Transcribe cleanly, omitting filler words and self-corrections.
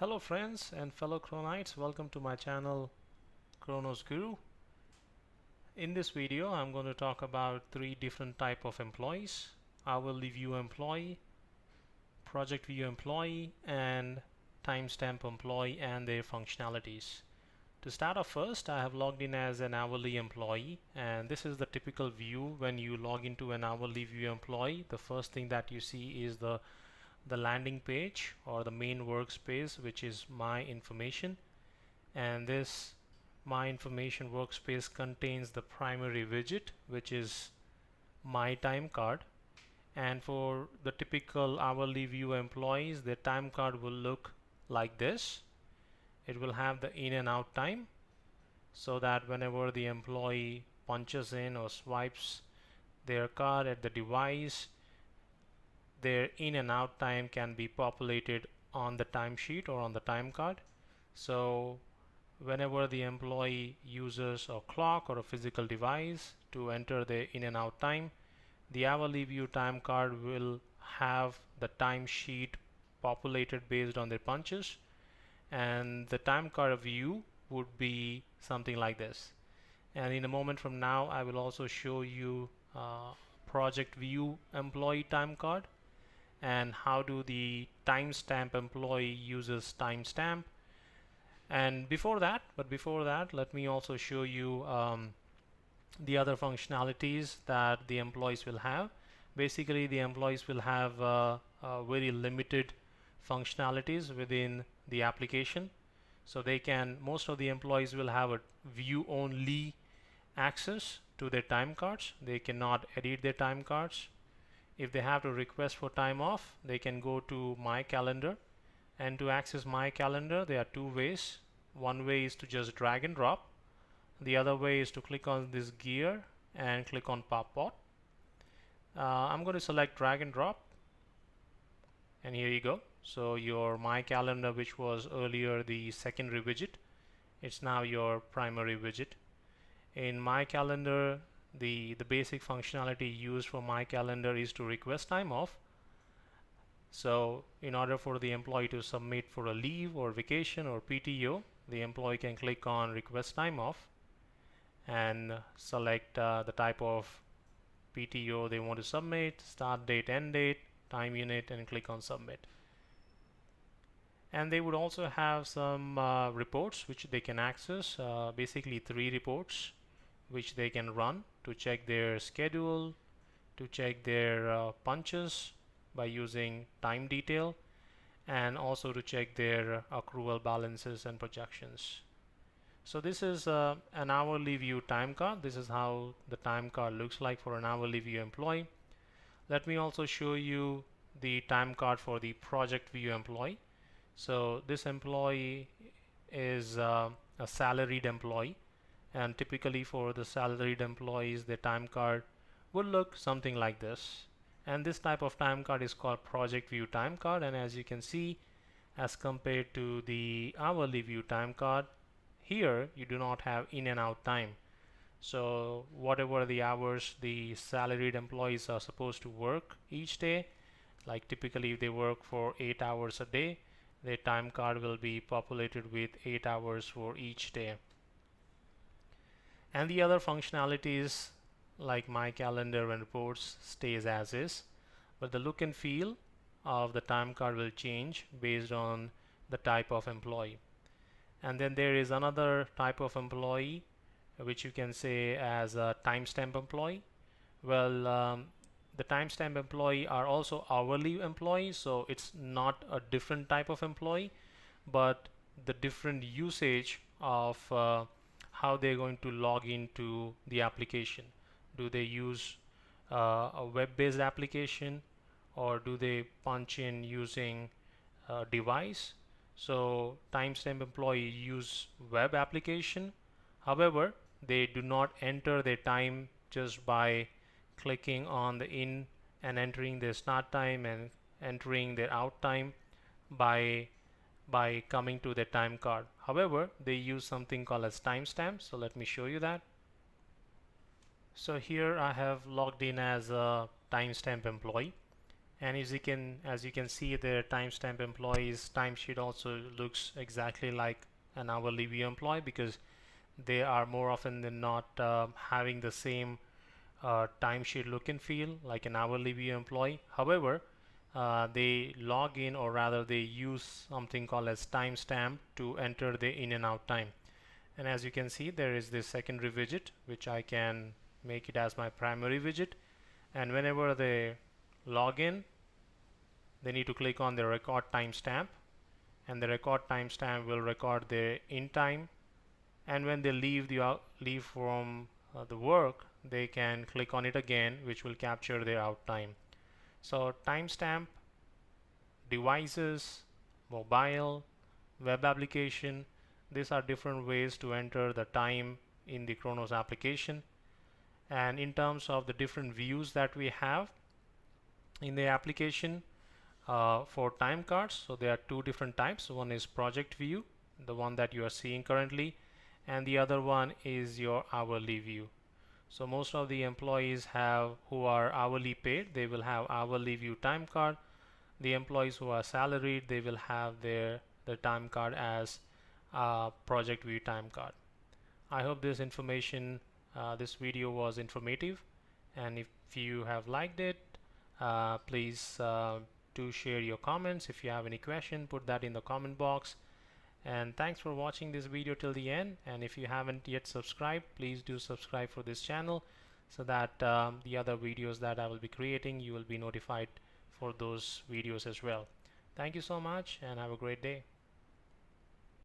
Hello friends and fellow Chronites, welcome to my channel Kronos Guru. In this video I'm going to talk about three different type of employees: hourly view employee, project view employee, and timestamp employee and their functionalities. To start off, first I have logged in as an hourly employee, and this is the typical view when you log into an hourly view employee. The first thing that you see is the landing page or the main workspace, which is my information. And this my information workspace contains the primary widget, which is my time card. And for the typical hourly view employees, their time card will look like this. It will have the in and out time, so that whenever the employee punches in or swipes their card at the device, their in and out time can be populated on the timesheet or on the time card. So whenever the employee uses a clock or a physical device to enter their in and out time, the hourly view time card will have the timesheet populated based on their punches, and the time card view would be something like this. And in a moment from now I will also show you project view employee time card and how do the timestamp employee uses timestamp. And before that, let me also show you the other functionalities that the employees will have. Basically, the employees will have very limited functionalities within the application. So most of the employees will have a view only access to their time cards. They cannot edit their time cards. If they have to request for time off, they can go to my calendar. And to access my calendar, there are two ways. One way is to just drag and drop. The other way is to click on this gear and click on Popbot. I'm going to select drag and drop, and here you go. So your my calendar, which was earlier the secondary widget, it's now your primary widget. In my calendar, the basic functionality used for my calendar is to request time off. So in order for the employee to submit for a leave or vacation or PTO, the employee can click on request time off and select the type of PTO they want to submit, start date, end date, time unit, and click on submit. And they would also have some reports which they can access, basically 3 reports which they can run to check their schedule, to check their punches by using time detail, and also to check their accrual balances and projections. So this is an hourly view time card. This is how the time card looks like for an hourly view employee. Let me also show you the time card for the project view employee. So this employee is a salaried employee, and typically for the salaried employees, their time card will look something like this. And this type of time card is called project view time card. And as you can see, as compared to the hourly view time card, here you do not have in and out time. So whatever the hours the salaried employees are supposed to work each day, like typically if they work for 8 hours a day, their time card will be populated with 8 hours for each day. And the other functionalities like my calendar and reports stays as is, but the look and feel of the time card will change based on the type of employee. And then there is another type of employee which you can say as a timestamp employee. Well, the timestamp employee are also hourly employees, so it's not a different type of employee, but the different usage of how they're going to log into the application. Do they use a web-based application, or do they punch in using a device? So timestamp employee use web application. However, they do not enter their time just by clicking on the in and entering their start time and entering their out time by coming to their time card. However, they use something called as timestamp. So let me show you that. So here I have logged in as a timestamp employee, And as you can see, the timestamp employee's timesheet also looks exactly like an hourly view employee, because they are more often than not having the same timesheet look and feel like an hourly view employee. However, they log in, or rather they use something called as timestamp to enter the in and out time. And as you can see, there is this secondary widget which I can make it as my primary widget, and whenever they log in, they need to click on the record timestamp, and the record timestamp will record their in time. And when they leave from the work, they can click on it again, which will capture their out time. So timestamp, devices, mobile, web application, these are different ways to enter the time in the Kronos application. And in terms of the different views that we have in the application, for time cards, so there are two different types. One is project view, the one that you are seeing currently, and the other one is your hourly view. So most of the employees who are hourly paid, they will have hourly view time card. The employees who are salaried, they will have their time card as project view time card. I hope this video was informative, and if you have liked it, please do share your comments. If you have any question, put that in the comment box. And thanks for watching this video till the end. And if you haven't yet subscribed, please do subscribe for this channel, so that the other videos that I will be creating, you will be notified for those videos as well. Thank you so much, and have a great day.